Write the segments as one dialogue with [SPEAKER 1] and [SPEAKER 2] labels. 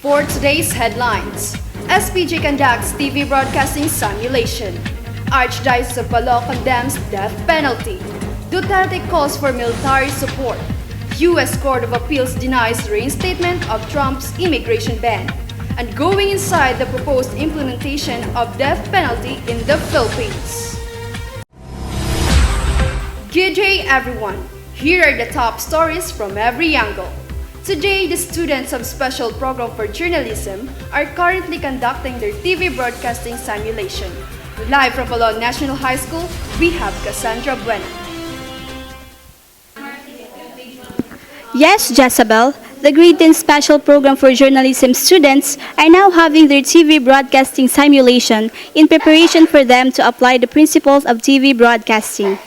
[SPEAKER 1] For today's headlines, SPG conducts TV broadcasting simulation. Archdiocese of Bacolod condemns death penalty. Duterte calls for military support. U.S. Court of Appeals denies reinstatement of Trump's immigration ban. And going inside the proposed implementation of death penalty in the Philippines. Good day everyone! Here are the top stories from every angle. Today, the students of Special Program for Journalism are currently conducting their TV broadcasting simulation. Live from Bacolod National High School, we have Cassandra Bueno.
[SPEAKER 2] Yes, Jezabel, the Grade 10 Special Program for Journalism students are now having their TV broadcasting simulation in preparation for them to apply the principles of TV broadcasting.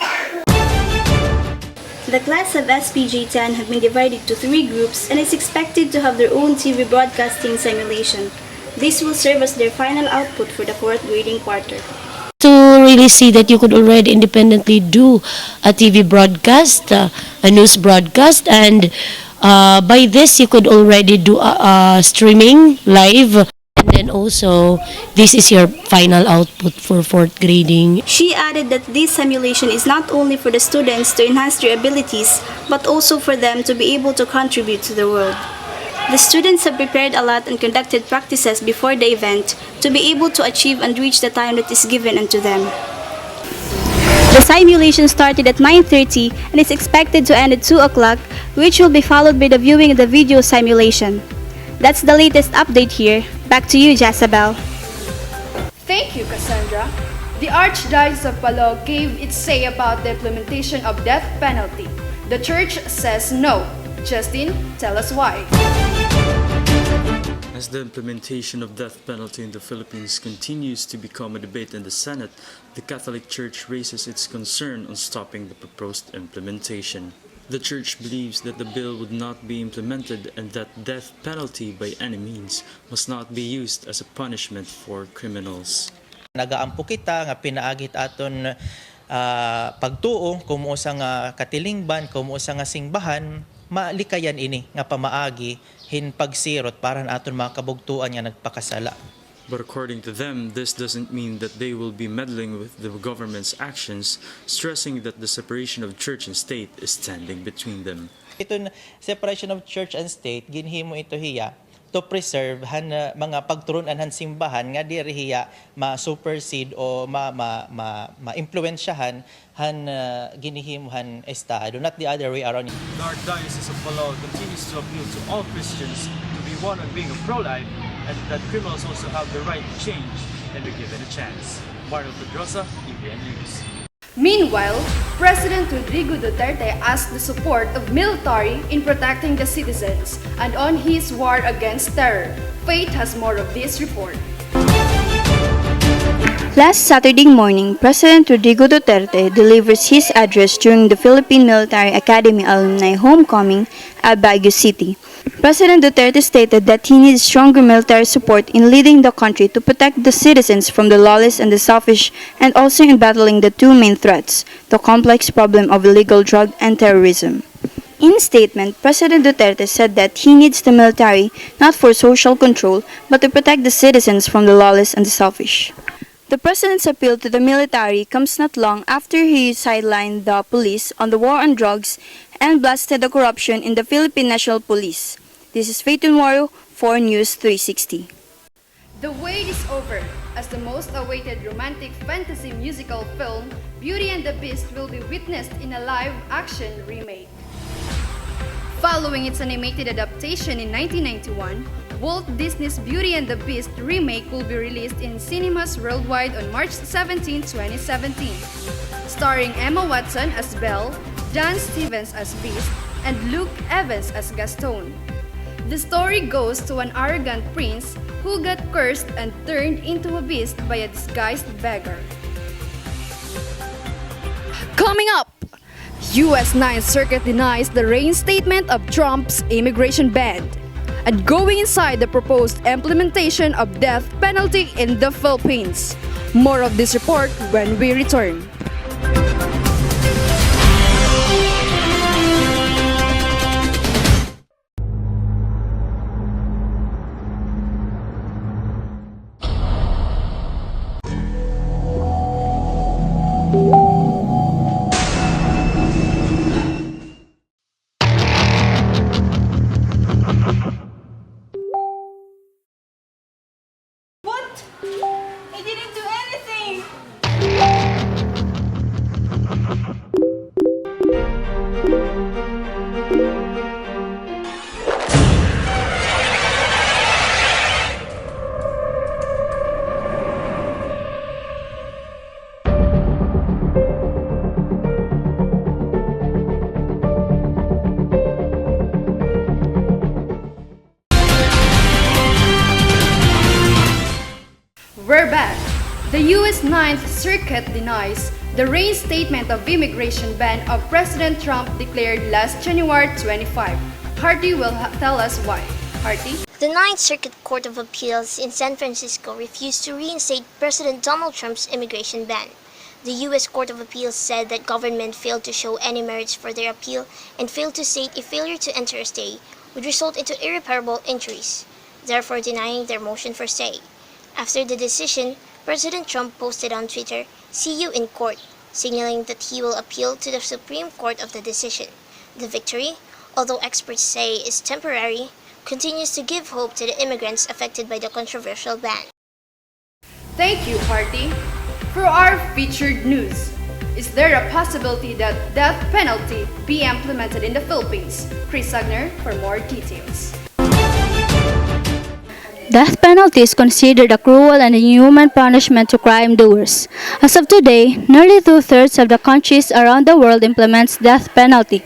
[SPEAKER 2] The class of SPG 10 have been divided to 3 groups and is expected to have their own TV broadcasting simulation. This will serve as their final output for the 4th grading quarter.
[SPEAKER 3] To really see that you could already independently do a TV broadcast, a news broadcast, and by this you could already do a streaming live. And then also, this is your final output for 4th grading.
[SPEAKER 2] She added that this simulation is not only for the students to enhance their abilities, but also for them to be able to contribute to the world. The students have prepared a lot and conducted practices before the event to be able to achieve and reach the time that is given unto them. The simulation started at 9:30 and is expected to end at 2 o'clock, which will be followed by the viewing of the video simulation. That's the latest update here. Back to you, Jezabel.
[SPEAKER 1] Thank you, Cassandra. The Archdiocese of Bacolod gave its say about the implementation of death penalty. The church says no. Justin, tell us why.
[SPEAKER 4] As the implementation of death penalty in the Philippines continues to become a debate in the Senate, the Catholic Church raises its concern on stopping the proposed implementation. The Church believes that the bill would not be implemented and that death penalty by any means must not be used as a punishment for criminals.
[SPEAKER 5] Nagaampo kita nga pinaagit aton pagtuo kumuo sa nga katilingban, kumuo sa nga singbahan, malikayan ini nga pamaagi hin pagsirot para aton mga kabugtuan nga nagpakasala.
[SPEAKER 4] But according to them, this doesn't mean that they will be meddling with the government's actions, stressing that the separation of church and state is standing between them.
[SPEAKER 5] Ito separation of church and state ginhimo ito hiya to preserve han mga pagturunan han simbahan nga diri hiya ma-supersede o ma-impluwensyahan han ginihimuhan estado, not the other way around.
[SPEAKER 6] The Archdiocese of Bacolod continues to appeal to all Christians to be one on being a pro-life and that criminals also have the right to change and be given a chance. Mario Pedrosa, EVN News.
[SPEAKER 1] Meanwhile, President Rodrigo Duterte asked the support of military in protecting the citizens and on his war against terror. Faith has more of this report.
[SPEAKER 2] Last Saturday morning, President Rodrigo Duterte delivers his address during the Philippine Military Academy Alumni Homecoming at Baguio City. President Duterte stated that he needs stronger military support in leading the country to protect the citizens from the lawless and the selfish, and also in battling the 2 main threats, the complex problem of illegal drug and terrorism. In a statement, President Duterte said that he needs the military not for social control, but to protect the citizens from the lawless and the selfish. The President's appeal to the military comes not long after he sidelined the police on the war on drugs and blasted the corruption in the Philippine National Police. This is Peyton Moro for News 360.
[SPEAKER 1] The wait is over, as the most awaited romantic fantasy musical film, Beauty and the Beast, will be witnessed in a live-action remake. Following its animated adaptation in 1991, Walt Disney's Beauty and the Beast remake will be released in cinemas worldwide on March 17, 2017. Starring Emma Watson as Belle, Dan Stevens as Beast, and Luke Evans as Gaston. The story goes to an arrogant prince who got cursed and turned into a beast by a disguised beggar. Coming up! U.S. Ninth Circuit denies the reinstatement of Trump's immigration ban. And going inside the proposed implementation of death penalty in the Philippines. More of this report when we return. We're back. The U.S. Ninth Circuit denies the reinstatement of immigration ban of President Trump declared last January 25. Hardy will tell us why. Hardy?
[SPEAKER 7] The Ninth Circuit Court of Appeals in San Francisco refused to reinstate President Donald Trump's immigration ban. The U.S. Court of Appeals said that government failed to show any merits for their appeal and failed to state a failure to enter a stay would result into irreparable injuries, therefore denying their motion for stay. After the decision, President Trump posted on Twitter, "See you in court," signaling that he will appeal to the Supreme Court of the decision. The victory, although experts say is temporary, continues to give hope to the immigrants affected by the controversial ban.
[SPEAKER 1] Thank you, Hardy. For our featured news, is there a possibility that death penalty be implemented in the Philippines? Chris Sagner for more details.
[SPEAKER 2] Death penalty is considered a cruel and inhuman punishment to crime doers. As of today, nearly two-thirds of the countries around the world implements death penalty.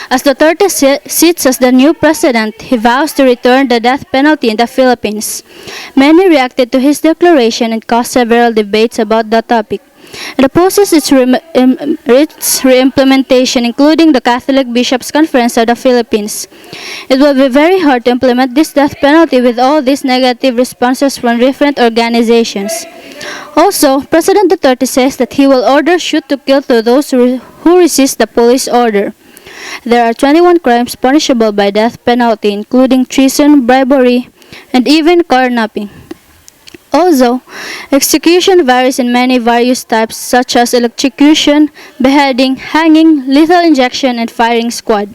[SPEAKER 2] As Duterte sits as the new president, he vows to return the death penalty in the Philippines. Many reacted to his declaration and caused several debates about the topic. It opposes its re-implementation, including the Catholic Bishops' Conference of the Philippines. It will be very hard to implement this death penalty with all these negative responses from different organizations. Also, President Duterte says that he will order shoot to kill to those who resist the police order. There are 21 crimes punishable by death penalty, including treason, bribery, and even carnapping. Also, execution varies in many various types such as electrocution, beheading, hanging, lethal injection, and firing squad.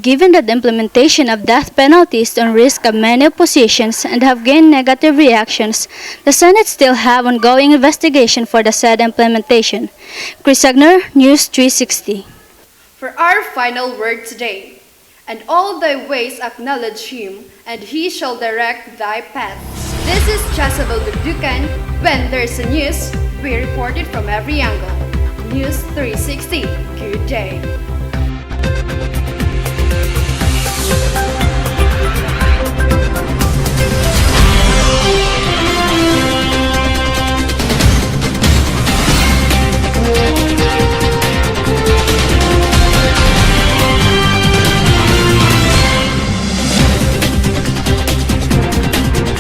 [SPEAKER 2] Given that the implementation of death penalty is on risk of many oppositions and have gained negative reactions, the Senate still have ongoing investigation for the said implementation. Chris Sagner, News 360.
[SPEAKER 1] For our final word today, and all thy ways acknowledge him, and he shall direct thy paths. This is Jezebel Dudukan. When there's a news, we report it from every angle. News 360. Good day.